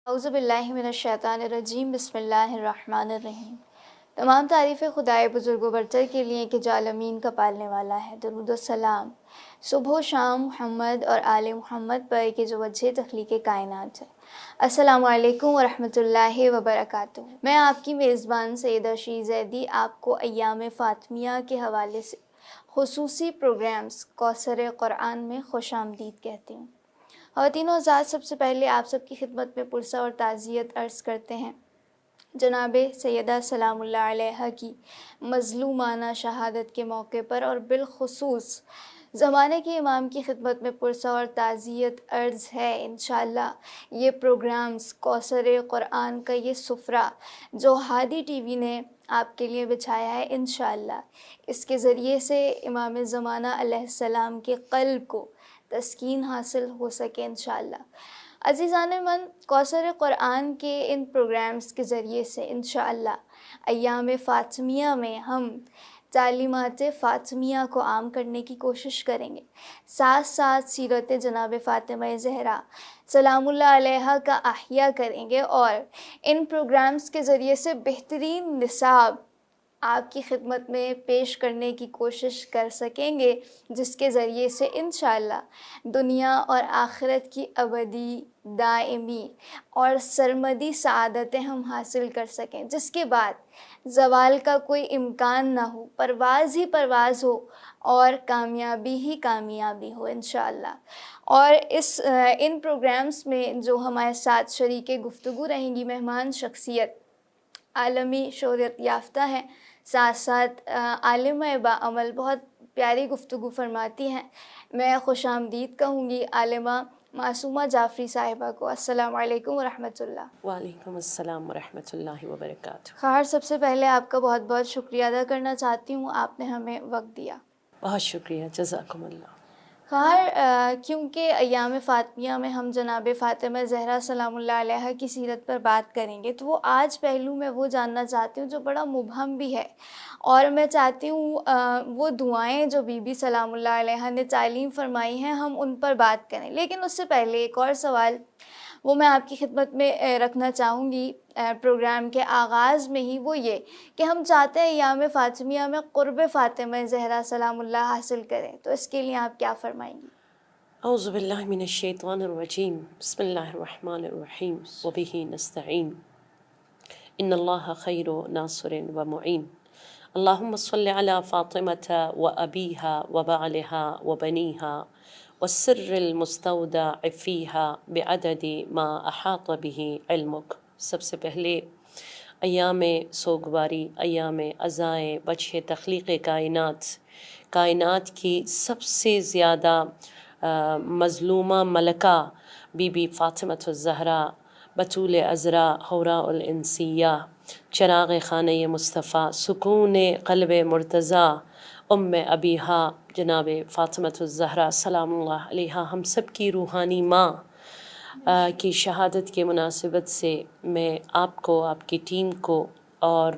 اعوذ باللہ من الشیطان الرجیم، بسم اللہ الرحمن الرحیم۔ تمام تعریفیں خدائے بزرگ و برتر کے لیے کہ جو عالمین کا پالنے والا ہے۔ درود و سلام صبح و شام محمد اور آل محمد پر کہ جو وجہ تخلیق کائنات ہے۔ السلام علیکم ورحمۃ اللہ وبرکاتہ۔ میں آپ کی میزبان سیدہ شی زیدی آپ کو ایام فاطمیہ کے حوالے سے خصوصی پروگرامز کوثر قرآن میں خوش آمدید کہتی ہوں۔ خواتین و حضرات، سب سے پہلے آپ سب کی خدمت میں پرسہ اور تعزیت عرض کرتے ہیں جناب سیدہ سلام اللہ علیہ کی مظلومانہ شہادت کے موقع پر، اور بالخصوص زمانے کے امام کی خدمت میں پرسہ اور تعزیت عرض ہے انشاءاللہ یہ پروگرامز کوثر قرآن کا یہ سفرہ جو ہادی ٹی وی نے آپ کے لیے بچھایا ہے، انشاءاللہ اس کے ذریعے سے امام زمانہ علیہ السلام کے قلب کو تسکین حاصل ہو سکے انشاءاللہ۔ عزیزان من، کوثر قرآن کے ان پروگرامز کے ذریعے سے انشاءاللہ ایام فاطمیہ میں ہم تعلیمات فاطمیہ کو عام کرنے کی کوشش کریں گے، ساتھ ساتھ سیرت جناب فاطمہ زہرا سلام اللہ علیہ کا احیاء کریں گے، اور ان پروگرامز کے ذریعے سے بہترین نصاب آپ کی خدمت میں پیش کرنے کی کوشش کر سکیں گے، جس کے ذریعے سے انشاءاللہ دنیا اور آخرت کی ابدی، دائمی اور سرمدی سعادتیں ہم حاصل کر سکیں، جس کے بعد زوال کا کوئی امکان نہ ہو، پرواز ہی پرواز ہو اور کامیابی ہی کامیابی ہو انشاءاللہ۔ اور ان پروگرامز میں جو ہمارے ساتھ شریک گفتگو رہیں گی، مہمان شخصیت عالمی شہرت یافتہ ہیں، ساتھ ساتھ عالمہ باعمل، بہت پیاری گفتگو فرماتی ہیں۔ میں خوش آمدید کہوں گی عالمہ معصومہ جعفری صاحبہ کو۔ السلام علیکم ورحمۃ اللہ۔ وعلیکم السلام ورحمۃ اللہ وبرکاتہ۔ خیر، سب سے پہلے آپ کا بہت بہت شکریہ ادا کرنا چاہتی ہوں، آپ نے ہمیں وقت دیا۔ بہت شکریہ، جزاکم اللہ۔ خیر، کیونکہ ایام فاطمیہ میں ہم جناب فاطمہ زہرا سلام اللہ علیہ کی سیرت پر بات کریں گے، تو وہ آج پہلو میں وہ جاننا چاہتی ہوں جو بڑا مبہم بھی ہے، اور میں چاہتی ہوں وہ دعائیں جو بی بی سلام اللہ علیہ نے تعلیم فرمائی ہیں ہم ان پر بات کریں۔ لیکن اس سے پہلے ایک اور سوال وہ میں آپ کی خدمت میں رکھنا چاہوں گی پروگرام کے آغاز میں ہی، وہ یہ کہ ہم چاہتے ہیں ایام فاطمیہ میں قرب فاطمہ زہرا سلام اللہ حاصل کریں، تو اس کے لیے آپ کیا فرمائیں گی؟ اعوذ باللہ من الشیطان الرجیم، بسم اللہ الرحمن الرحیم، وبہ نستعین، ان اللہ خیر ناصر و معین، اللہم صل علی فاطمۃ و ابیہا و بعلہا و بنیہا والسر المستودع فیہا بعدد ما احاط بہ علمک۔ سب سے پہلے ایام سوگواری، ایام عزائے وجہ تخلیق کائنات کی سب سے زیادہ مظلومہ ملکہ بی بی فاطمۃ الزہرا بطول عذرا حوراء الانسیہ، چراغ خانہ مصطفیٰ، سکون قلب مرتضیٰ، ام ابیہا جناب فاطمۃ الزہرا سلام اللہ علیہا، ہم سب کی روحانی ماں کی شہادت کے مناسبت سے میں آپ کو، آپ کی ٹیم کو اور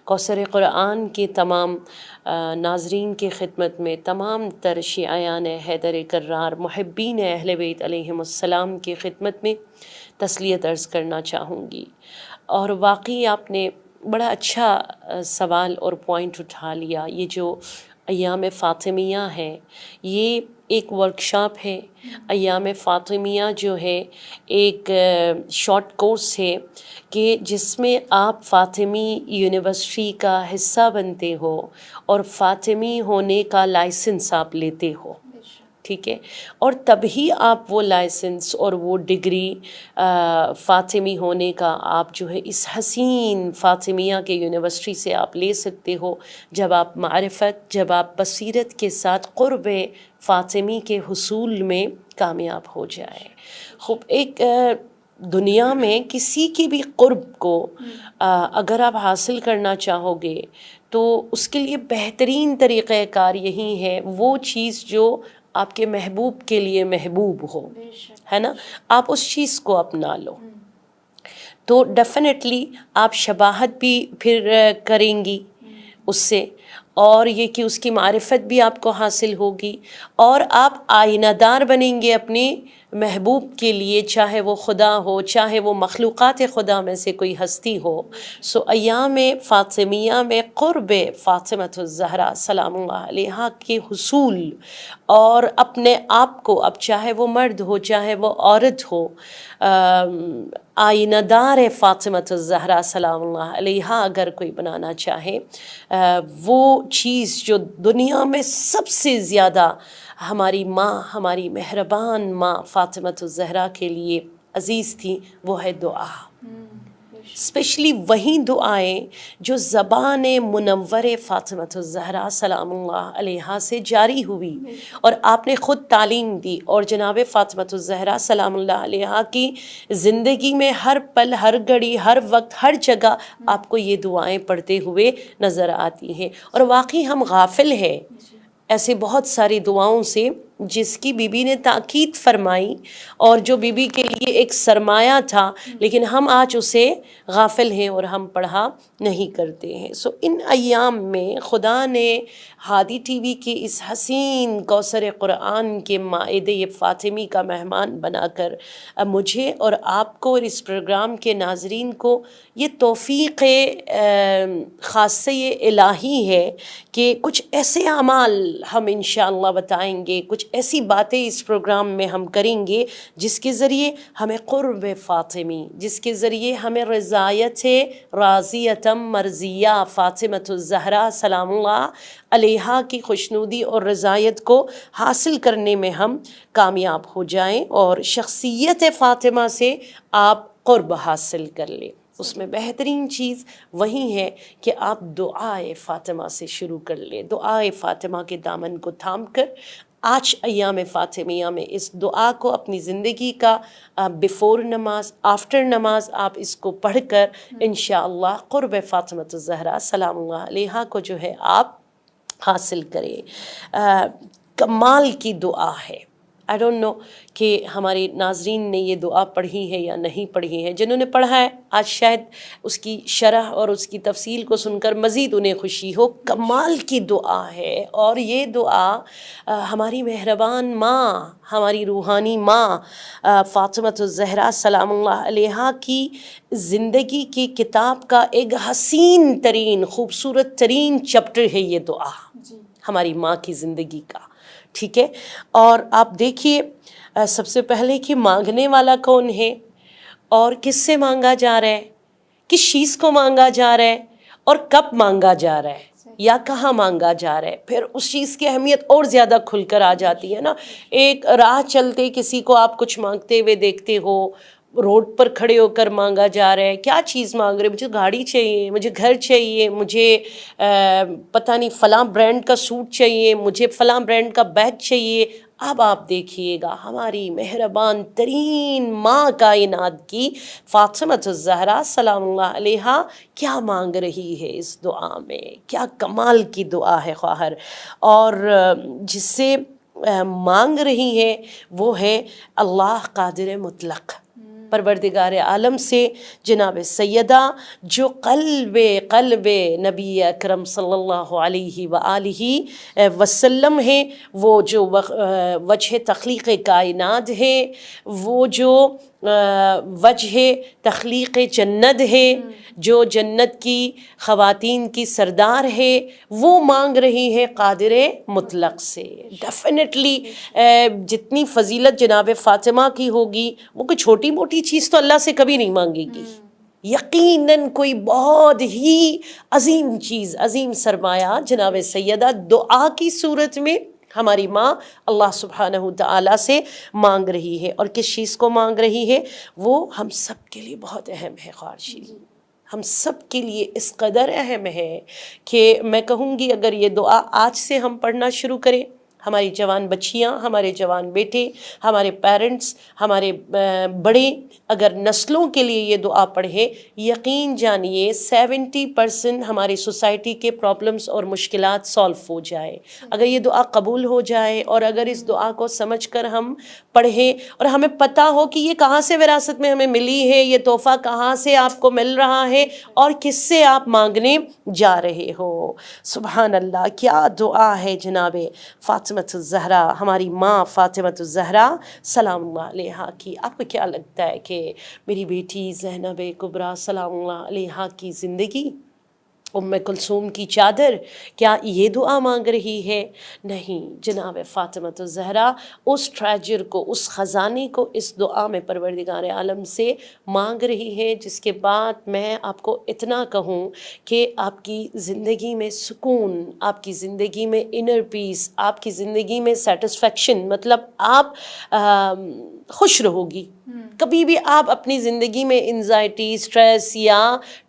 کوثر قرآن کے تمام ناظرین کی خدمت میں، تمام تر شیعیان حیدر کرار، محبین اہل بیت علیہم السلام کی خدمت میں تسلیت عرض کرنا چاہوں گی۔ اور واقعی آپ نے بڑا اچھا سوال اور پوائنٹ اٹھا لیا۔ یہ جو ایام فاطمیہ ہے یہ ایک ورکشاپ ہے۔ ایام فاطمیہ جو ہے ایک شارٹ کورس ہے کہ جس میں آپ فاطمی یونیورسٹی کا حصہ بنتے ہو اور فاطمی ہونے کا لائسنس آپ لیتے ہو، ٹھیک ہے، اور تبھی آپ وہ لائسنس اور وہ ڈگری فاطمی ہونے کا آپ جو ہے اس حسین فاطمیہ کے یونیورسٹی سے آپ لے سکتے ہو، جب آپ معرفت، جب آپ بصیرت کے ساتھ قرب فاطمی کے حصول میں کامیاب ہو جائے۔ خوب، ایک دنیا میں کسی کی بھی قرب کو اگر آپ حاصل کرنا چاہو گے تو اس کے لیے بہترین طریقہ کار یہی ہے، وہ چیز جو آپ کے محبوب کے لیے محبوب ہو، ہے نا، آپ اس چیز کو اپنا لو تو ڈیفینیٹلی آپ شباہت بھی پھر کریں گی اس سے، اور یہ کہ اس کی معرفت بھی آپ کو حاصل ہوگی، اور آپ آئینہ دار بنیں گے اپنے محبوب کے لیے، چاہے وہ خدا ہو، چاہے وہ مخلوقات خدا میں سے کوئی ہستی ہو، سو ایام فاطمیہ میں قرب فاطمۃ الزہرا سلام اللہ علیہا کے حصول اور اپنے آپ کو، اب چاہے وہ مرد ہو چاہے وہ عورت ہو، آئینہ دار فاطمۃ الزہرا سلام اللہ علیہا اگر کوئی بنانا چاہے، وہ چیز جو دنیا میں سب سے زیادہ ہماری ماں، ہماری مہربان ماں فاطمۃ الزہرا کے لیے عزیز تھی، وہ ہے دعا، اسپیشلی وہی دعائیں جو زبان منور فاطمۃ الزہرا سلام اللہ علیہا سے جاری ہوئی اور آپ نے خود تعلیم دی، اور جناب فاطمۃ الزہرا سلام اللہ علیہا کی زندگی میں ہر پل، ہر گھڑی، ہر وقت، ہر جگہ آپ کو یہ دعائیں پڑھتے ہوئے نظر آتی ہیں، اور واقعی ہم غافل ہیں ایسے بہت ساری دعاؤں سے جس کی بی بی نے تاکید فرمائی اور جو بی بی کے لیے ایک سرمایہ تھا، لیکن ہم آج اسے غافل ہیں اور ہم پڑھا نہیں کرتے ہیں۔ سو ان ایام میں خدا نے ہادی ٹی وی کے اس حسین کوثر قرآن کے مائدہ فاطمی کا مہمان بنا کر مجھے اور آپ کو اور اس پروگرام کے ناظرین کو یہ توفیق خاصہ الہی ہے کہ کچھ ایسے اعمال ہم انشاءاللہ بتائیں گے، کچھ ایسی باتیں اس پروگرام میں ہم کریں گے جس کے ذریعے ہمیں قرب فاطمی، جس کے ذریعے ہمیں رضایت راضیتم مرضیہ فاطمۃ الزہرا سلام اللہ علیہا کی خوشنودی اور رضایت کو حاصل کرنے میں ہم کامیاب ہو جائیں اور شخصیت فاطمہ سے آپ قرب حاصل کر لیں۔ اس میں بہترین چیز وہی ہے کہ آپ دعائے فاطمہ سے شروع کر لیں، دعائے فاطمہ کے دامن کو تھام کر آج ایام فاطمیہ میں اس دعا کو اپنی زندگی کا بیفور نماز، آفٹر نماز آپ اس کو پڑھ کر انشاءاللہ قرب فاطمۃ الزہرا سلام اللہ علیہا کو جو ہے آپ حاصل کریں۔ کمال کی دعا ہے، آئی ڈونٹ نو کہ ہمارے ناظرین نے یہ دعا پڑھی ہے یا نہیں پڑھی ہے، جنہوں نے پڑھا ہے آج شاید اس کی شرح اور اس کی تفصیل کو سن کر مزید انہیں خوشی ہو۔ کمال کی دعا ہے، اور یہ دعا ہماری مہربان ماں، ہماری روحانی ماں فاطمۃ الزہرا سلام اللہ علیہا کی زندگی کی کتاب کا ایک حسین ترین، خوبصورت ترین چیپٹر ہے یہ دعا، ہماری ماں کی زندگی کا، ٹھیک ہے۔ اور آپ دیکھیے سب سے پہلے کہ مانگنے والا کون ہے اور کس سے مانگا جا رہا ہے، کس چیز کو مانگا جا رہا ہے اور کب مانگا جا رہا ہے یا کہاں مانگا جا رہا ہے، پھر اس چیز کی اہمیت اور زیادہ کھل کر آ جاتی ہے نا۔ ایک راہ چلتے کسی کو آپ کچھ مانگتے ہوئے دیکھتے ہو، روڈ پر کھڑے ہو کر مانگا جا رہا ہے، کیا چیز مانگ رہے، مجھے گاڑی چاہیے، مجھے گھر چاہیے، مجھے پتہ نہیں فلاں برانڈ کا سوٹ چاہیے، مجھے فلاں برانڈ کا بیگ چاہیے۔ اب آپ دیکھیے گا ہماری مہربان ترین ماں کائنات کی فاطمۃ الزہرا سلام اللہ علیہا کیا مانگ رہی ہے اس دعا میں، کیا کمال کی دعا ہے خواہر، اور جس سے مانگ رہی ہے وہ ہے اللہ قادر مطلق، پروردگار عالم سے جناب سیدہ جو قلب نبی اکرم صلی اللہ علیہ وآلہ وسلم ہے، وہ جو وجہ تخلیق کائنات ہے، وہ جو وجہ تخلیق جنت ہے، جو جنت کی خواتین کی سردار ہے، وہ مانگ رہی ہے قادر مطلق سے۔ ڈیفینیٹلی جتنی فضیلت جناب فاطمہ کی ہوگی، وہ کوئی چھوٹی موٹی چیز تو اللہ سے کبھی نہیں مانگے گی، یقیناً کوئی بہت ہی عظیم چیز، عظیم سرمایہ جناب سیدہ دعا کی صورت میں ہماری ماں اللہ سبحانہ تعالیٰ سے مانگ رہی ہے۔ اور کس چیز کو مانگ رہی ہے وہ ہم سب کے لیے بہت اہم ہے خارشی، ہم سب کے لیے اس قدر اہم ہے کہ میں کہوں گی اگر یہ دعا آج سے ہم پڑھنا شروع کریں، ہماری جوان بچیاں، ہمارے جوان بیٹے، ہمارے پیرنٹس، ہمارے بڑے اگر نسلوں کے لیے یہ دعا پڑھے، یقین جانیے 70% ہماری سوسائٹی کے پرابلمس اور مشکلات سالو ہو جائے اگر یہ دعا قبول ہو جائے، اور اگر اس دعا کو سمجھ کر ہم پڑھیں اور ہمیں پتہ ہو کہ یہ کہاں سے وراثت میں ہمیں ملی ہے، یہ تحفہ کہاں سے آپ کو مل رہا ہے اور کس سے آپ مانگنے جا رہے ہو۔ سبحان اللہ، کیا دعا ہے جناب فاطمہ فاطمۃ الزہرا، ہماری ماں فاطمۃ الزہرا سلام اللہ علیہا کی، آپ کو کیا لگتا ہے کہ میری بیٹی زینب کبریٰ سلام اللہ علیہا کی زندگی، ام کلثوم کی چادر، کیا یہ دعا مانگ رہی ہے؟ نہیں، جناب فاطمۃ الزہرا اس ٹریجر کو، اس خزانے کو اس دعا میں پروردگار عالم سے مانگ رہی ہے، جس کے بعد میں آپ کو اتنا کہوں کہ آپ کی زندگی میں سکون، آپ کی زندگی میں انر پیس، آپ کی زندگی میں سیٹسفیکشن، مطلب آپ خوش رہو گی، کبھی بھی آپ اپنی زندگی میں انزائٹی، اسٹریس یا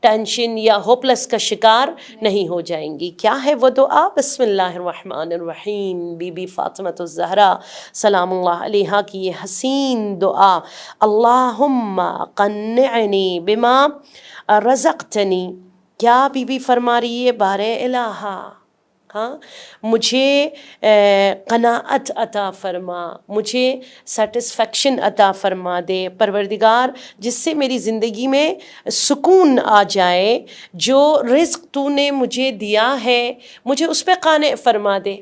ٹینشن یا ہوپلیس کا شکار نہیں ہو جائیں گی۔ کیا ہے وہ دعا؟ بسم اللہ الرحمن الرحیم، بی بی فاطمۃ الزہرا سلام اللہ علیہا کی یہ حسین دعا، اللہم قنعنی بما رزقتنی، کیا بی بی فرما رہی ہے بار الہا، ہاں مجھے قناعت عطا فرما، مجھے سیٹسفیکشن عطا فرما دے پروردگار، جس سے میری زندگی میں سکون آ جائے، جو رزق تو نے مجھے دیا ہے مجھے اس پہ قانع فرما دے،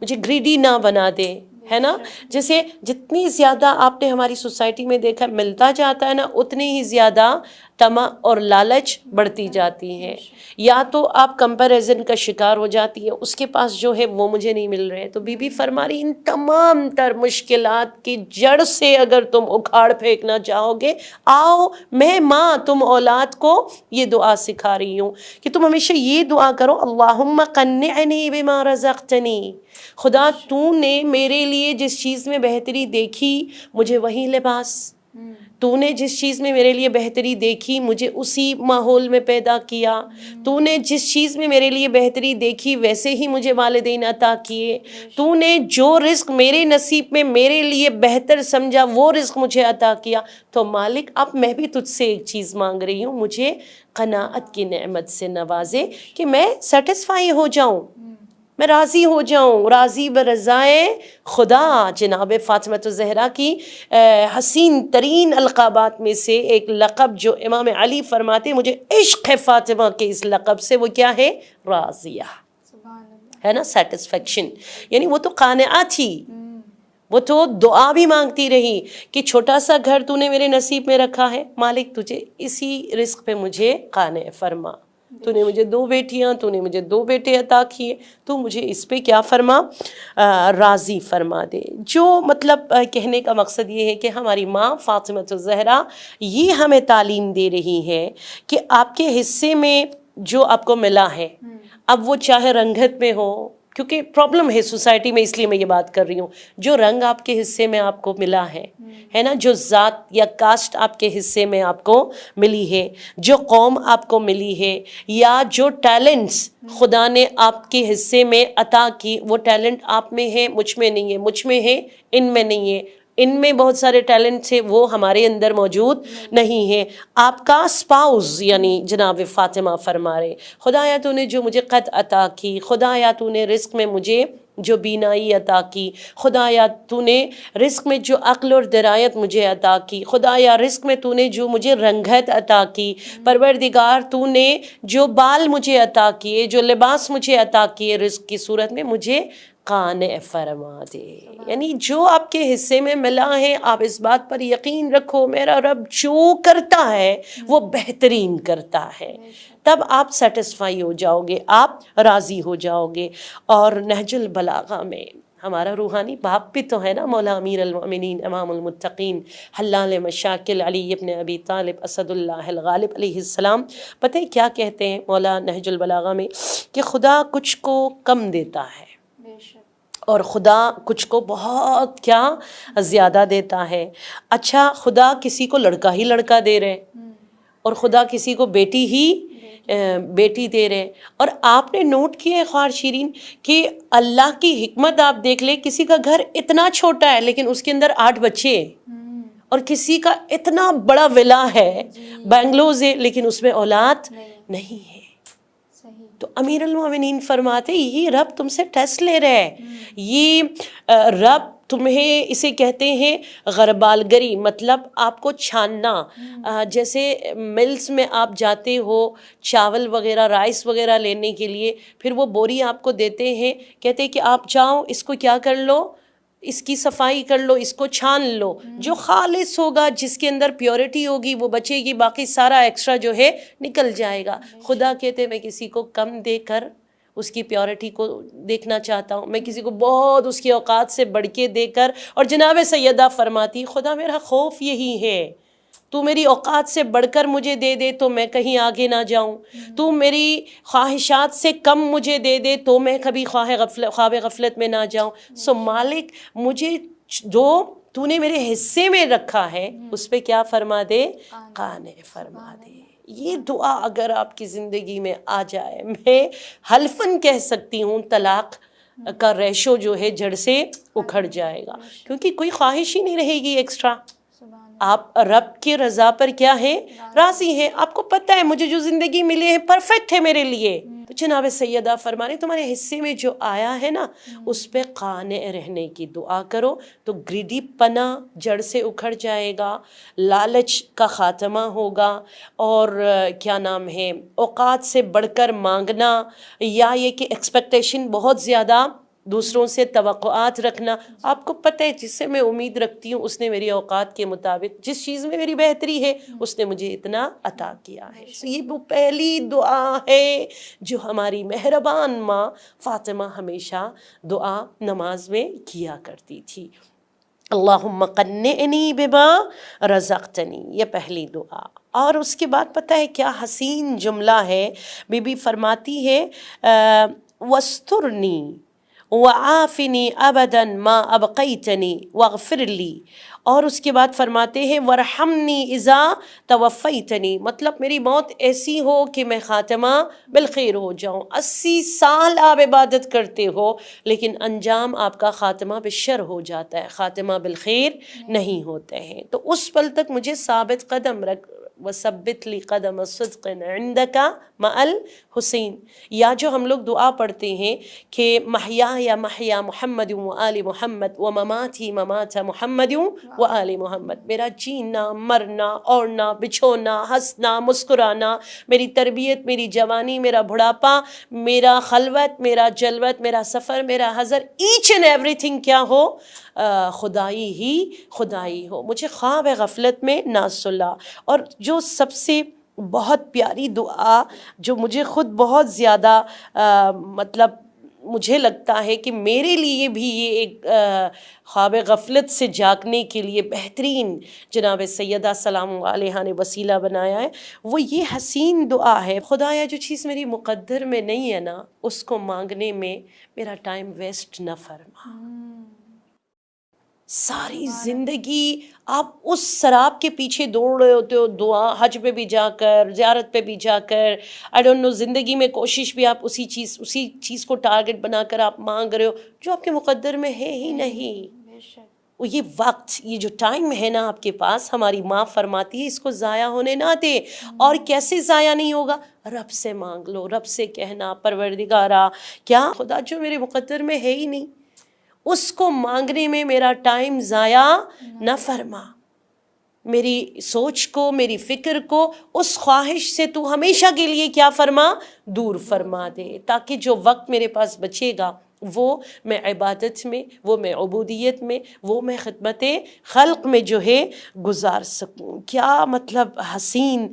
مجھے گریڈی نہ بنا دے، ہے نا؟ جیسے جتنی زیادہ آپ نے ہماری سوسائٹی میں دیکھا ملتا جاتا ہے نا، اتنی ہی زیادہ طمع اور لالچ بڑھتی جاتی ہے، یا تو آپ کمپیریزن کا شکار ہو جاتی ہے، اس کے پاس جو ہے وہ مجھے نہیں مل رہے۔ تو بی بی فرما رہی ان تمام تر مشکلات کی جڑ سے اگر تم اکھاڑ پھینکنا چاہو گے، آؤ میں ماں تم اولاد کو یہ دعا سکھا رہی ہوں کہ تم ہمیشہ یہ دعا کرو، اللہم قنعنی بما رزقتنی، خدا تو نے میرے لیے جس چیز میں بہتری دیکھی مجھے وہی لباس، تو نے جس چیز میں میرے لیے بہتری دیکھی مجھے اسی ماحول میں پیدا کیا، تو نے جس چیز میں میرے لیے بہتری دیکھی ویسے ہی مجھے والدین عطا کیے، تو نے جو رزق میرے نصیب میں میرے لیے بہتر سمجھا وہ رزق مجھے عطا کیا۔ تو مالک اب میں بھی تجھ سے ایک چیز مانگ رہی ہوں، مجھے قناعت کی نعمت سے نوازے کہ میں سیٹسفائی ہو جاؤں، میں راضی ہو جاؤں، راضی برضائے خدا۔ جناب فاطمۃ الزہرا کی حسین ترین القابات میں سے ایک لقب جو امام علی فرماتے، مجھے عشق ہے فاطمہ کے اس لقب سے، وہ کیا ہے؟ راضیہ، ہے نا؟ سیٹسفیکشن، یعنی وہ تو قانعہ تھی، وہ تو دعا بھی مانگتی رہی کہ چھوٹا سا گھر تو نے میرے نصیب میں رکھا ہے، مالک تجھے اسی رزق پہ مجھے قانع فرما، تو نے مجھے 2 بیٹیاں، تو نے مجھے 2 بیٹے عطا کیے، تو مجھے اس پہ کیا فرما؟ راضی فرما دے۔ جو مطلب کہنے کا مقصد یہ ہے کہ ہماری ماں فاطمۃ الزہرا یہ ہمیں تعلیم دے رہی ہے کہ آپ کے حصے میں جو آپ کو ملا ہے، اب وہ چاہے رنگت میں ہو، کیونکہ پرابلم ہے سوسائٹی میں، اس لیے میں یہ بات کر رہی ہوں، جو رنگ آپ کے حصے میں آپ کو ملا ہے نا، جو ذات یا کاسٹ آپ کے حصے میں آپ کو ملی ہے، جو قوم آپ کو ملی ہے، یا جو ٹیلنٹس خدا نے آپ کے حصے میں عطا کی، وہ ٹیلنٹ آپ میں ہے، مجھ میں نہیں ہے، مجھ میں ہے، ان میں نہیں ہے، ان میں بہت سارے ٹیلنٹس ہیں وہ ہمارے اندر موجود نہیں ہے۔ آپ کا اسپاؤز یعنی جناب فاطمہ فرما رہے، خدایا تو نے جو مجھے قد عطا کی، خدایا تو نے رزق میں مجھے جو بینائی عطا کی، خدایا تو نے رزق میں جو عقل اور درایت مجھے عطا کی، خدایا رزق میں تو نے جو مجھے رنگت عطا کی، پروردگار تو نے جو بال مجھے عطا کیے، جو لباس مجھے عطا کیے رزق کی صورت میں، مجھے قانع فرما دے۔ یعنی جو آپ کے حصے میں ملا ہے، آپ اس بات پر یقین رکھو میرا رب جو کرتا ہے وہ بہترین کرتا ہے، تب آپ سیٹسفائی ہو جاؤ گے، آپ راضی ہو جاؤ گے۔ اور نہج البلاغہ میں ہمارا روحانی باپ بھی تو ہے نا، مولا امیر المؤمنین امام المتقین حلال مشاکل علی ابن ابی طالب اسد اللہ الغالب علیہ السلام، پتہ ہے کیا کہتے ہیں مولا نہج البلاغہ میں؟ کہ خدا کچھ کو کم دیتا ہے اور خدا کچھ کو بہت کیا زیادہ دیتا ہے۔ اچھا، خدا کسی کو لڑکا ہی لڑکا دے رہے اور خدا کسی کو بیٹی ہی بیٹی دے رہے، اور آپ نے نوٹ کیا ہے خوار شیرین کہ اللہ کی حکمت آپ دیکھ لیں، کسی کا گھر اتنا چھوٹا ہے لیکن اس کے اندر 8 بچے، اور کسی کا اتنا بڑا ولا ہے، بنگلوز ہے، لیکن اس میں اولاد نہیں ہے۔ تو امیر المومنین فرماتے یہ رب تم سے ٹیسٹ لے رہے ہیں، یہ رب تمہیں اسے کہتے ہیں غربالگری، مطلب آپ کو چھاننا، جیسے ملز میں آپ جاتے ہو چاول وغیرہ رائس وغیرہ لینے کے لیے، پھر وہ بوری آپ کو دیتے ہیں، کہتے ہیں کہ آپ جاؤ اس کو کیا کر لو، اس کی صفائی کر لو، اس کو چھان لو، جو خالص ہوگا جس کے اندر پیورٹی ہوگی وہ بچے گی، باقی سارا ایکسٹرا جو ہے نکل جائے گا۔ خدا کہتے میں کسی کو کم دے کر اس کی پیورٹی کو دیکھنا چاہتا ہوں، میں کسی کو بہت اس کی اوقات سے بڑھ کے دے کر، اور جناب سیدہ فرماتی خدا میرا خوف یہی ہے، تو میری اوقات سے بڑھ کر مجھے دے دے تو میں کہیں آگے نہ جاؤں، تو میری خواہشات سے کم مجھے دے دے تو میں کبھی خواب غفلت میں نہ جاؤں۔ سو مالک مجھے جو تو نے میرے حصے میں رکھا ہے اس پہ کیا فرما دے، قانع فرما دے۔ یہ دعا اگر آپ کی زندگی میں آ جائے، میں حلفاً کہہ سکتی ہوں طلاق کا ریشو جو ہے جڑ سے اکھڑ جائے گا، کیونکہ کوئی خواہش ہی نہیں رہے گی ایکسٹرا۔ آپ رب کی رضا پر کیا ہے، راضی ہیں، آپ کو پتہ ہے مجھے جو زندگی ملی ہے پرفیکٹ ہے میرے لیے، تو جناب سیدہ فرمانے تمہارے حصے میں جو آیا ہے نا اس پہ قانع رہنے کی دعا کرو، تو گریڈی پنا جڑ سے اکھڑ جائے گا، لالچ کا خاتمہ ہوگا، اور کیا نام ہے اوقات سے بڑھ کر مانگنا، یا یہ کہ ایکسپیکٹیشن بہت زیادہ دوسروں سے توقعات رکھنا، آپ کو پتہ ہے جس سے میں امید رکھتی ہوں اس نے میری اوقات کے مطابق جس چیز میں میری بہتری ہے اس نے مجھے اتنا عطا کیا ہے۔ یہ وہ پہلی دعا ہے جو ہماری مہربان ماں فاطمہ ہمیشہ دعا نماز میں کیا کرتی تھی، اللہم قنعنی بما رزقتنی، یہ پہلی دعا۔ اور اس کے بعد پتہ ہے کیا حسین جملہ ہے، بی بی فرماتی ہے وَاسْتُرْنِي وَعَافِنِي أَبَدًا مَا أَبْقَيْتَنِي وَاغْفِرْ لِي، اور اس کے بعد فرماتے ہیں وَارْحَمْنِي إِذَا تَوَفَّيْتَنِي، مطلب میری موت ایسی ہو کہ میں خاتمہ بالخیر ہو جاؤں۔ 80 سال آپ عبادت کرتے ہو لیکن انجام آپ کا خاتمہ بالشر ہو جاتا ہے، خاتمہ بالخیر نہیں ہوتے ہیں، تو اس پل تک مجھے ثابت قدم رکھ، وَثَبِّتْ لِي قَدَمَ صِدْقٍ عِنْدَكَ مَعَ الْحُسَيْن، یا جو ہم لوگ دعا پڑھتے ہیں کہ محیا محیا محمد و آل محمد و مماتی ممات محمد و آل محمد، میرا جینا مرنا اوڑنا بچھونا ہنسنا مسکرانا، میری تربیت، میری جوانی، میرا بڑھاپا، میرا خلوت، میرا جلوت، میرا سفر، میرا حضر، ایچ اینڈ ایوری تھنگ کیا ہو، خدائی ہو، مجھے خواب غفلت میں نہ سلا۔ اور جو سب سے بہت پیاری دعا جو مجھے خود بہت زیادہ مطلب مجھے لگتا ہے کہ میرے لیے بھی یہ ایک خواب غفلت سے جاگنے کے لیے بہترین جناب سیدہ سلام علیہا نے وسیلہ بنایا ہے، وہ یہ حسین دعا ہے، خدایا جو چیز میری مقدر میں نہیں ہے نا اس کو مانگنے میں میرا ٹائم ویسٹ نہ فرما۔ ساری زندگی آپ اس سراب کے پیچھے دوڑ رہے ہوتے ہو، دعا حج پہ بھی جا کر، زیارت پہ بھی جا کر، آئی ڈونٹ نو، زندگی میں کوشش بھی آپ اسی چیز کو ٹارگٹ بنا کر آپ مانگ رہے ہو جو آپ کے مقدر میں ہے ہی نہیں۔ یہ وقت، یہ جو ٹائم ہے نا آپ کے پاس، ہماری ماں فرماتی ہے اس کو ضائع ہونے نہ دے، اور کیسے ضائع نہیں ہوگا، رب سے مانگ لو، رب سے کہنا پروردگارا کیا خدا جو میرے مقدر میں ہے ہی نہیں اس کو مانگنے میں میرا ٹائم ضائع نہ فرما، میری سوچ کو، میری فکر کو اس خواہش سے تو ہمیشہ کے لیے کیا فرما، دور فرما دے، تاکہ جو وقت میرے پاس بچے گا وہ میں عبادت میں، وہ میں عبودیت میں، وہ میں خدمت خلق میں جو ہے گزار سکوں۔ کیا مطلب حسین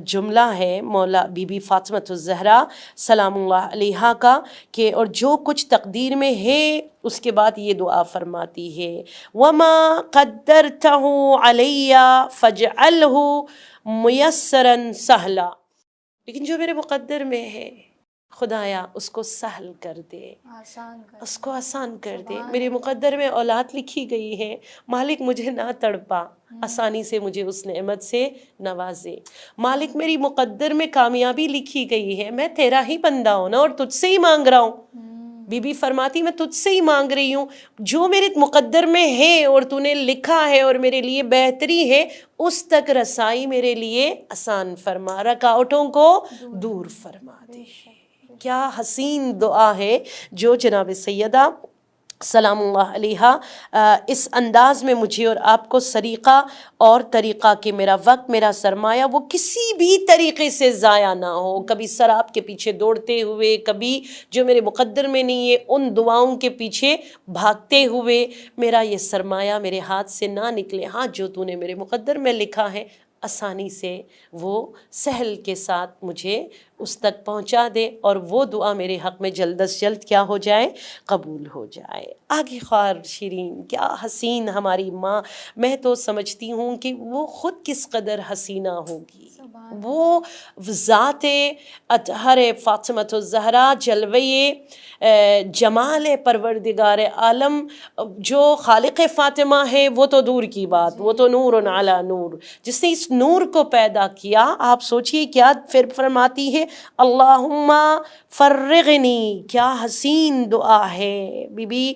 جملہ ہے مولا بی بی فاطمۃ الزہرا سلام اللہ علیہا کا، کہ اور جو کچھ تقدیر میں ہے اس کے بعد یہ دعا فرماتی ہے وَمَا قَدَّرْتَهُ عَلَيَّ فَاجْعَلْهُ مُيَسَّرًا سَهْلًا، لیکن جو میرے مقدر میں ہے خدایا اس کو سہل کر دے، اس کو آسان کر دے۔ میرے مقدر میں اولاد لکھی گئی ہے، مالک مجھے نہ تڑپا، آسانی سے مجھے اس نعمت سے نوازے۔ مالک میری مقدر میں کامیابی لکھی گئی ہے، میں تیرا ہی بندہ ہوں نا اور تجھ سے ہی مانگ رہا ہوں۔ بی بی فرماتی میں تجھ سے ہی مانگ رہی ہوں، جو میرے مقدر میں ہے اور تو نے لکھا ہے اور میرے لیے بہتری ہے اس تک رسائی میرے لیے آسان فرما، رکاوٹوں کو دور فرما دے۔ کیا حسین دعا ہے جو جناب سیدہ سلام اللہ علیہ اس انداز میں مجھے اور آپ کو سریقہ اور طریقہ کہ میرا وقت، میرا سرمایہ وہ کسی بھی طریقے سے ضائع نہ ہو، کبھی شراب کے پیچھے دوڑتے ہوئے، کبھی جو میرے مقدر میں نہیں ہے ان دعاؤں کے پیچھے بھاگتے ہوئے میرا یہ سرمایہ میرے ہاتھ سے نہ نکلے۔ ہاں جو تو نے میرے مقدر میں لکھا ہے آسانی سے وہ سہل کے ساتھ مجھے اس تک پہنچا دے، اور وہ دعا میرے حق میں جلد از جلد کیا ہو جائے، قبول ہو جائے۔ آگے خوار شیرین، کیا حسین ہماری ماں، میں تو سمجھتی ہوں کہ وہ خود کس قدر حسینہ ہوگی، وہ ذات اطہر فاطمۃ الزہرا، جلوے جمال پروردگار عالم، جو خالق فاطمہ ہے وہ تو دور کی بات، وہ تو نور علی نور، جس نے اس نور کو پیدا کیا۔ آپ سوچئے کیا پھر فرماتی ہے، اللہم فرغنی، کیا حسین دعا ہے، بی بی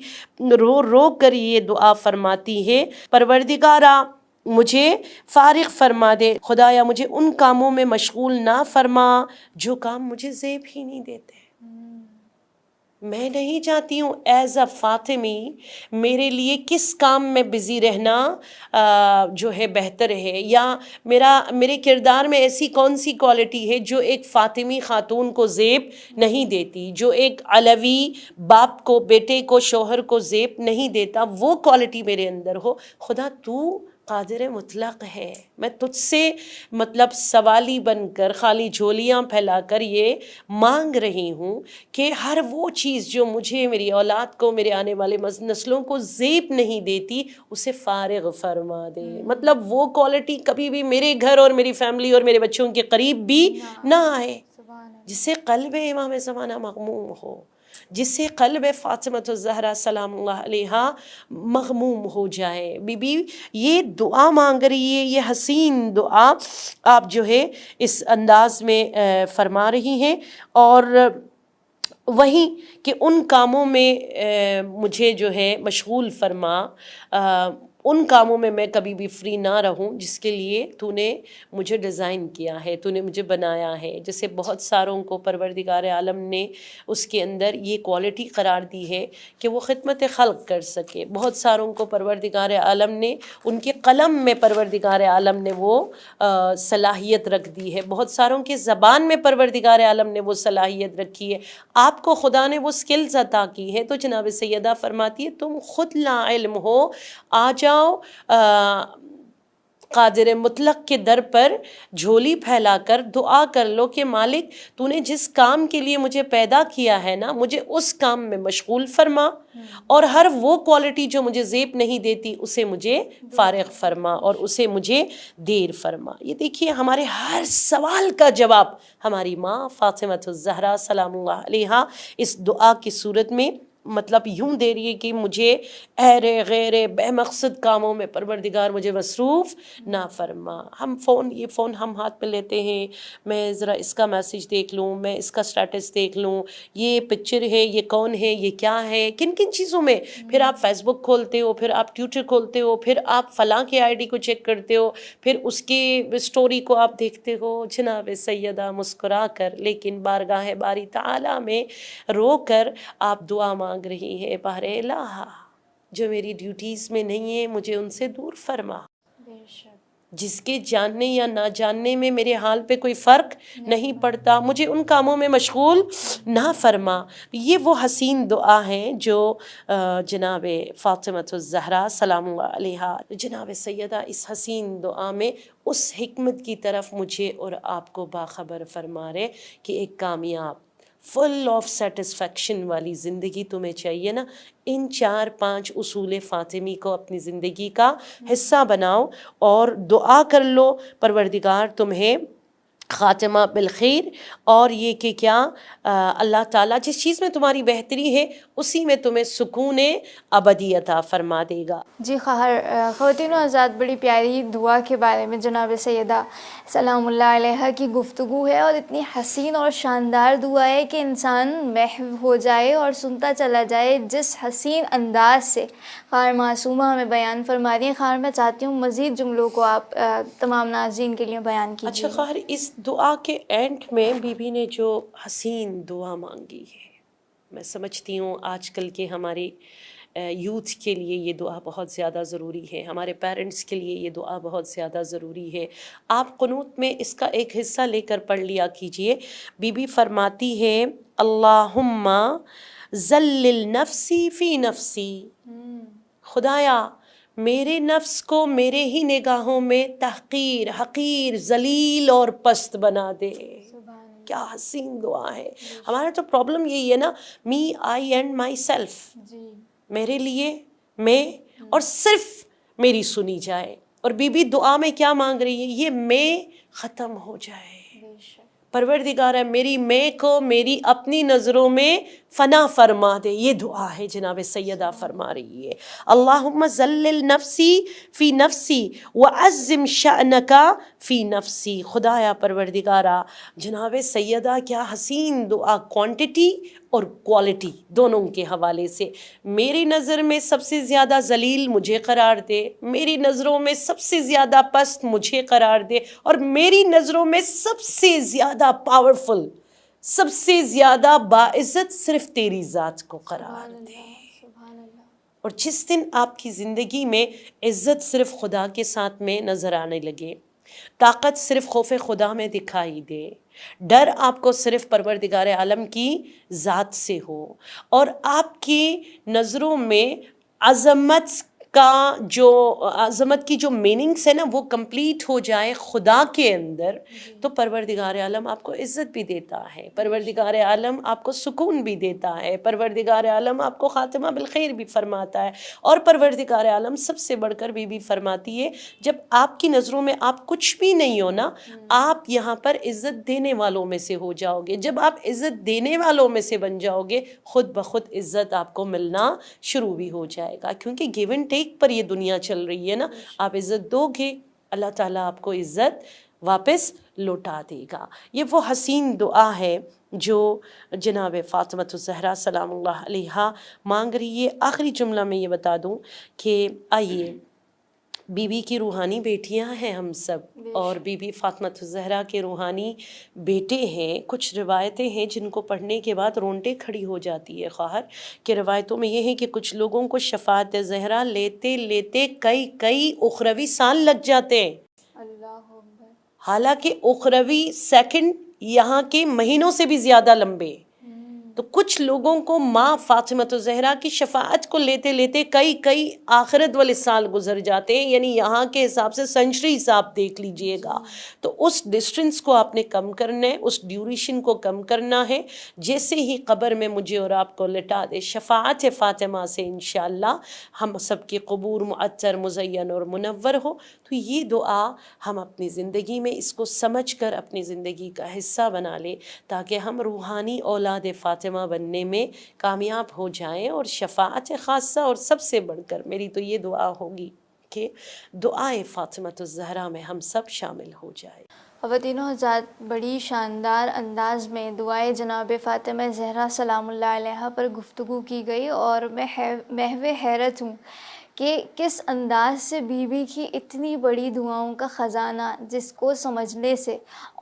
رو رو کر یہ دعا فرماتی ہے، پروردگارا مجھے فارغ فرما دے، خدایا مجھے ان کاموں میں مشغول نہ فرما جو کام مجھے زیب ہی نہیں دیتے۔ میں نہیں چاہتی ہوں ایز اے فاطمی میرے لیے کس کام میں بزی رہنا جو ہے بہتر ہے، یا میرے کردار میں ایسی کون سی کوالٹی ہے جو ایک فاطمی خاتون کو زیب نہیں دیتی، جو ایک علوی باپ کو، بیٹے کو، شوہر کو زیب نہیں دیتا، وہ کوالٹی میرے اندر ہو۔ خدا تو قادر مطلق ہے، میں تجھ سے مطلب سوالی بن کر خالی جھولیاں پھیلا کر یہ مانگ رہی ہوں کہ ہر وہ چیز جو مجھے، میری اولاد کو، میرے آنے والے نسلوں کو زیب نہیں دیتی اسے فارغ فرما دے۔ مطلب وہ کوالٹی کبھی بھی میرے گھر اور میری فیملی اور میرے بچوں کے قریب بھی نہ آئے، جس سے قلب امام زمانہ مغموم ہو، جس سے قلب فاطمۃ الزہرا سلام اللہ علیہا مغموم ہو جائے۔ بی بی یہ دعا مانگ رہی ہے، یہ حسین دعا آپ جو ہے اس انداز میں فرما رہی ہیں، اور وہیں کہ ان کاموں میں مجھے جو ہے مشغول فرما، ان کاموں میں میں کبھی بھی فری نہ رہوں جس کے لیے تو نے مجھے ڈیزائن کیا ہے، تو نے مجھے بنایا ہے۔ جیسے بہت ساروں کو پروردگار عالم نے اس کے اندر یہ کوالٹی قرار دی ہے کہ وہ خدمت خلق کر سکے، بہت ساروں کو پروردگار عالم نے ان کے قلم میں، پروردگار عالم نے وہ صلاحیت رکھ دی ہے، بہت ساروں کے زبان میں پروردگار عالم نے وہ صلاحیت رکھی ہے۔ آپ کو خدا نے وہ سکلز عطا کی ہے، تو جناب سیدہ فرماتی ہے تم خود لا علم ہو، آ جاؤ قادر مطلق کے در پر جھولی پھیلا کر دعا کر لو کہ مالک تو نے جس کام کے لیے مجھے پیدا کیا ہے نا، مجھے اس کام میں مشغول فرما، اور ہر وہ کوالٹی جو مجھے زیب نہیں دیتی اسے مجھے فارغ فرما اور اسے مجھے دیر فرما۔ یہ دیکھیے ہمارے ہر سوال کا جواب ہماری ماں فاطمۃ الزہرا سلام اللہ علیہا اس دعا کی صورت میں مطلب یوں دے رہی ہے کہ مجھے ایرے غیرے بے مقصد کاموں میں پروردگار مجھے مصروف نہ فرما۔ یہ فون ہم ہاتھ میں لیتے ہیں، میں ذرا اس کا میسیج دیکھ لوں، میں اس کا سٹیٹس دیکھ لوں، یہ پکچر ہے، یہ کون ہے، یہ کیا ہے، کن کن چیزوں میں، پھر آپ فیس بک کھولتے ہو، پھر آپ ٹویٹر کھولتے ہو، پھر آپ فلاں کے آئی ڈی کو چیک کرتے ہو، پھر اس کی سٹوری کو آپ دیکھتے ہو۔ جناب سیدہ مسکرا کر لیکن بارگاہ باری تعالیٰ میں رو کر آپ دعا مانگ رہی ہے، بار الہ جو میری ڈیوٹیز میں نہیں ہے مجھے ان سے دور فرما، جس کے جاننے یا نہ جاننے میں میرے حال پہ کوئی فرق نہیں پڑتا، مجھے ان کاموں میں مشغول نہ فرما۔ یہ وہ حسین دعا ہیں جو جناب فاطمۃ الزہرا سلام اللہ علیہا، جناب سیدہ اس حسین دعا میں اس حکمت کی طرف مجھے اور آپ کو باخبر فرما رہے کہ ایک کامیاب فل آف سیٹسفیکشن والی زندگی تمہیں چاہیے نا، ان 4-5 اصول فاطمی کو اپنی زندگی کا حصہ بناؤ اور دعا کر لو پروردگار تمہیں خاتمہ بالخیر، اور یہ کہ کیا اللہ تعالیٰ جس چیز میں تمہاری بہتری ہے اسی میں تمہیں سکون ابدی عطا فرما دے گا۔ جی خواہر، خواتین و حضرات، بڑی پیاری دعا کے بارے میں جناب سیدہ سلام اللہ علیہ کی گفتگو ہے، اور اتنی حسین اور شاندار دعا ہے کہ انسان محو ہو جائے اور سنتا چلا جائے جس حسین انداز سے خواہر معصومہ ہمیں بیان فرما رہی ہیں۔ خواہر میں چاہتی ہوں مزید جملوں کو آپ تمام ناظرین کے لیے بیان کیجیے۔ اچھا خواہر، اس دعا کے اینڈ میں بی بی نے جو حسین دعا مانگی ہے، میں سمجھتی ہوں آج کل کے ہماری یوتھ کے لیے یہ دعا بہت زیادہ ضروری ہے، ہمارے پیرنٹس کے لیے یہ دعا بہت زیادہ ضروری ہے۔ آپ قنوت میں اس کا ایک حصہ لے کر پڑھ لیا کیجئے۔ بی بی فرماتی ہے اللہم ذلل نفسی فی نفسی، خدایا میرے نفس کو میرے ہی نگاہوں میں تحقیر، حقیر، ذلیل اور پست بنا دے۔ کیا حسین دعا ہے۔ ہمارا تو پرابلم یہی ہے نا، می، آئی اینڈ مائی سیلف، میرے لیے، میں، اور صرف میری سنی جائے۔ اور بی بی دعا میں کیا مانگ رہی ہے؟ یہ میں ختم ہو جائے۔ پروردگارہ میری میں کو میری اپنی نظروں میں فنا فرما دے، یہ دعا ہے جناب سیدہ فرما رہی ہے۔ اللہم ذلل نفسی فی نفسی وعظم شأنک فی نفسی، خدایا پروردگارہ جناب سیدہ کیا حسین دعا، کوانٹٹی اور کوالٹی دونوں کے حوالے سے، میری نظر میں سب سے زیادہ ذلیل مجھے قرار دے، میری نظروں میں سب سے زیادہ پست مجھے قرار دے، اور میری نظروں میں سب سے زیادہ پاورفل، سب سے زیادہ باعزت صرف تیری ذات کو قرار دے۔ اور جس دن آپ کی زندگی میں عزت صرف خدا کے ساتھ میں نظر آنے لگے، طاقت صرف خوف خدا میں دکھائی دے، ڈر آپ کو صرف پروردگار عالم کی ذات سے ہو، اور آپ کی نظروں میں عظمت کی جو میننگس ہے نا وہ کمپلیٹ ہو جائے خدا کے اندر، تو پروردگار عالم آپ کو عزت بھی دیتا ہے، پروردگار عالم آپ کو سکون بھی دیتا ہے، پروردگار عالم آپ کو خاتمہ بالخیر بھی فرماتا ہے۔ اور پروردگار عالم سب سے بڑھ کر بھی فرماتی ہے جب آپ کی نظروں میں آپ کچھ بھی نہیں ہو نا، آپ یہاں پر عزت دینے والوں میں سے ہو جاؤ گے۔ جب آپ عزت دینے والوں میں سے بن جاؤ گے، خود بخود عزت آپ کو ملنا شروع بھی ہو جائے گا، کیونکہ گیو اینڈ ٹیک پر یہ دنیا چل رہی ہے نا۔ آپ عزت دو گے، اللہ تعالیٰ آپ کو عزت واپس لوٹا دے گا۔ یہ وہ حسین دعا ہے جو جناب فاطمہ الزہرا سلام اللہ علیہا مانگ رہی ہے۔ آخری جملہ میں یہ بتا دوں کہ آئیے، بی بی کی روحانی بیٹیاں ہیں ہم سب، اور بی بی فاطمہ الزہرا کے روحانی بیٹے ہیں۔ کچھ روایتیں ہیں جن کو پڑھنے کے بعد رونٹیں کھڑی ہو جاتی ہے خواہر، کہ روایتوں میں یہ ہے کہ کچھ لوگوں کو شفاعت زہرا لیتے لیتے کئی اخروی سال لگ جاتے ہیں، حالانکہ اخروی سیکنڈ یہاں کے مہینوں سے بھی زیادہ لمبے۔ تو کچھ لوگوں کو ماں فاطمہ الزہرا کی شفاعت کو لیتے لیتے کئی آخرت والے سال گزر جاتے ہیں، یعنی یہاں کے حساب سے سنچری حساب دیکھ لیجئے گا۔ تو اس ڈسٹنس کو آپ نے کم کرنا ہے، اس ڈیوریشن کو کم کرنا ہے۔ جیسے ہی قبر میں مجھے اور آپ کو لٹا دے شفاعت فاطمہ سے انشاءاللہ ہم سب کے قبور معطر، مزین اور منور ہو۔ تو یہ دعا ہم اپنی زندگی میں اس کو سمجھ کر اپنی زندگی کا حصہ بنا لیں، تاکہ ہم روحانی اولاد فاطمہ بننے میں کامیاب ہو جائیں۔ اور شفاعت خاصہ، اور سب سے بڑھ کر میری تو یہ دعا ہوگی کہ دعائے فاطمہ الزہرا میں ہم سب شامل ہو جائیں۔ خواتین و حضرات، بڑی شاندار انداز میں دعائے جناب فاطمہ زہرا سلام اللہ علیہا پر گفتگو کی گئی، اور میں محو حیرت ہوں کہ کس انداز سے بی بی کی اتنی بڑی دعاؤں کا خزانہ، جس کو سمجھنے سے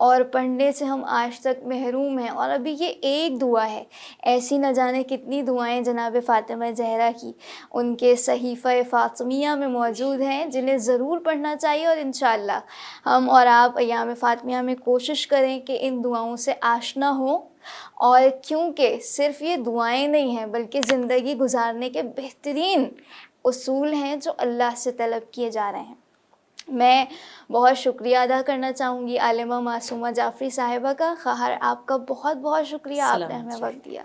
اور پڑھنے سے ہم آج تک محروم ہیں، اور ابھی یہ ایک دعا ہے، ایسی نہ جانے کتنی دعائیں جناب فاطمہ زہرا کی ان کے صحیفہ فاطمیہ میں موجود ہیں، جنہیں ضرور پڑھنا چاہیے۔ اور انشاءاللہ ہم اور آپ ایام فاطمیہ میں کوشش کریں کہ ان دعاؤں سے آشنا ہوں، اور کیونکہ صرف یہ دعائیں نہیں ہیں بلکہ زندگی گزارنے کے بہترین اصول ہیں جو اللہ سے طلب کیے جا رہے ہیں۔ میں بہت شکریہ ادا کرنا چاہوں گی عالمہ معصومہ جعفری صاحبہ کا۔ خواہر آپ کا بہت بہت شکریہ، آپ نے ہمیں وقت دیا۔